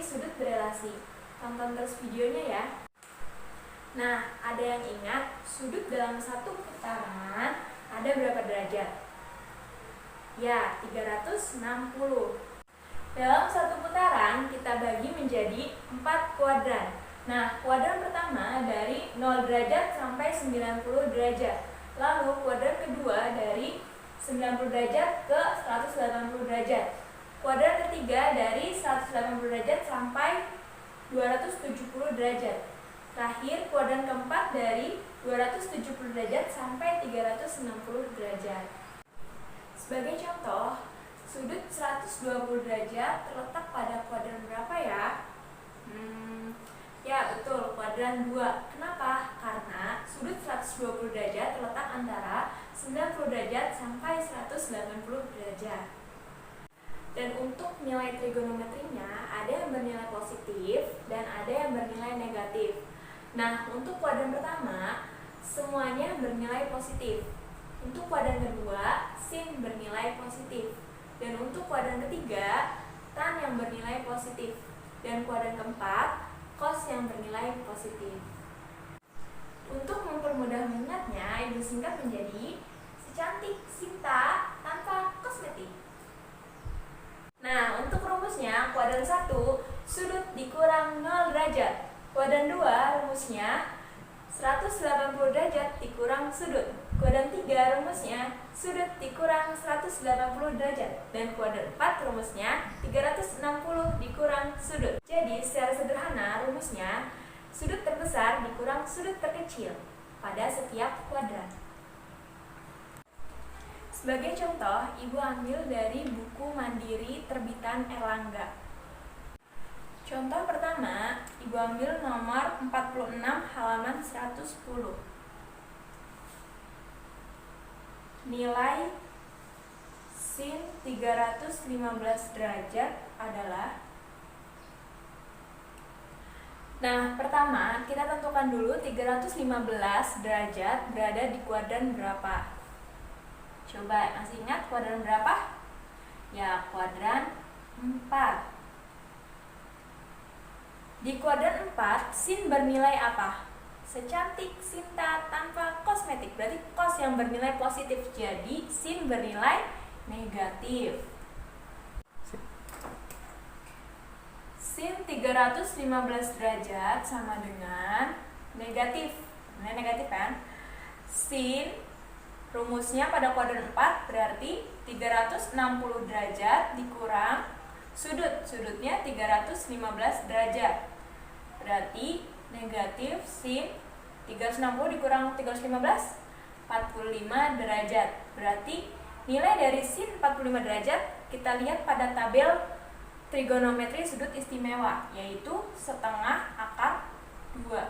sudut berelasi. Tonton terus videonya ya. Nah, ada yang ingat sudut dalam satu putaran ada berapa derajat? Ya, 360. Dalam satu putaran kita bagi menjadi 4 kuadran. Nah, kuadran pertama dari 0 derajat sampai 90 derajat. Lalu kuadran kedua dari 90 derajat ke 180 derajat. Kuadran ketiga dari 180 derajat sampai 270 derajat. Terakhir, kuadran keempat dari 270 derajat sampai 360 derajat. Sebagai contoh, sudut 120 derajat terletak pada kuadran berapa ya? Ya betul, kuadran 2. Kenapa? Karena sudut 120 derajat terletak antara 90 derajat sampai 180 derajat. Dan untuk nilai trigonometrinya ada yang bernilai positif dan ada yang bernilai negatif. Nah, untuk kuadran pertama semuanya bernilai positif. Untuk kuadran kedua sin bernilai positif. Dan untuk kuadran ketiga tan yang bernilai positif. Dan kuadran keempat cos yang bernilai positif. Untuk mempermudah mengingatnya, ibu singkat menjadi secantik Sinta tanpa kosmetik. Nah, untuk rumusnya, kuadran 1 sudut dikurang 0 derajat. Kuadran 2 rumusnya 180 derajat dikurang sudut. Kuadran 3 rumusnya sudut dikurang 180 derajat. Dan kuadran 4 rumusnya 360 dikurang sudut. Jadi, secara sederhana rumusnya sudut terbesar dikurang sudut terkecil pada setiap kuadran. Sebagai contoh, ibu ambil dari buku Mandiri terbitan Erlangga. Contoh pertama, ibu ambil nomor 46 halaman 110. Nilai sin 315 derajat adalah. Nah, pertama kita tentukan dulu 315 derajat berada di kuadran berapa. Coba masih ingat kuadran berapa? Ya, kuadran 4. Di kuadran 4, sin bernilai apa? Secantik Sinta tanpa kosmetik. Berarti cos yang bernilai positif. Jadi, sin bernilai negatif. Sin 315 derajat sama dengan negatif. Nah, negatif kan? Sin rumusnya pada kuadran 4 berarti 360 derajat dikurang sudut. Sudutnya 315 derajat. Berarti negatif sin 360 dikurang 315, 45 derajat. Berarti nilai dari sin 45 derajat kita lihat pada tabel trigonometri sudut istimewa, yaitu setengah akar 2.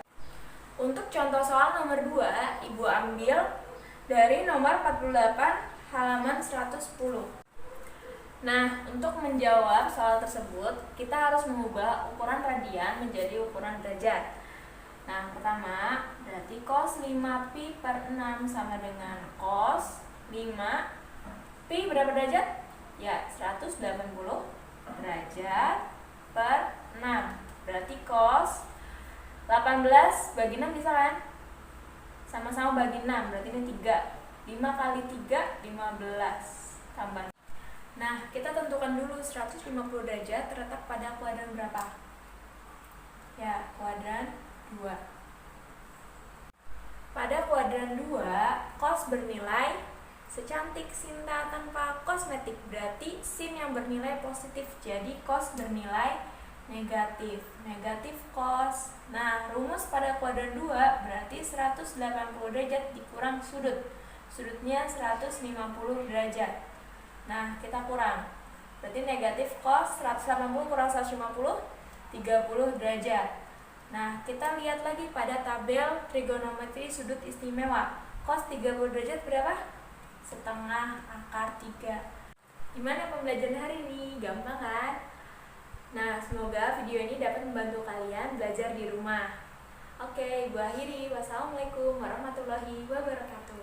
Untuk contoh soal nomor 2, ibu ambil dari nomor 48 halaman 110. Nah, untuk menjawab soal tersebut, kita harus mengubah ukuran radian menjadi ukuran derajat. Nah, pertama, berarti cos 5pi per 6 sama dengan cos 5 pi berapa derajat? Ya, 180 derajat per 6. Berarti cos 18 bagi 6 bisa kan? Sama-sama bagi 6, berarti ini 3. 5 kali 3, 15. Tambah. Nah, kita tentukan dulu 150 derajat terletak pada kuadran berapa? Ya, kuadran 2. Pada kuadran 2, cos bernilai secantik Sinta tanpa kosmetik. Berarti sin yang bernilai positif. Jadi, cos bernilai negatif. Negatif cos. Nah, rumus pada kuadran 2 berarti 180 derajat dikurang sudut. Sudutnya 150 derajat. Nah, kita kurang. Berarti negatif cos 180 kurang 150, 30 derajat. Nah, kita lihat lagi pada tabel trigonometri sudut istimewa. Cos 30 derajat berapa? Setengah akar 3. Gimana pembelajaran hari ini? Gampang kan? Nah, semoga video ini dapat membantu kalian belajar di rumah. Oke, ibu akhiri. Wassalamualaikum warahmatullahi wabarakatuh.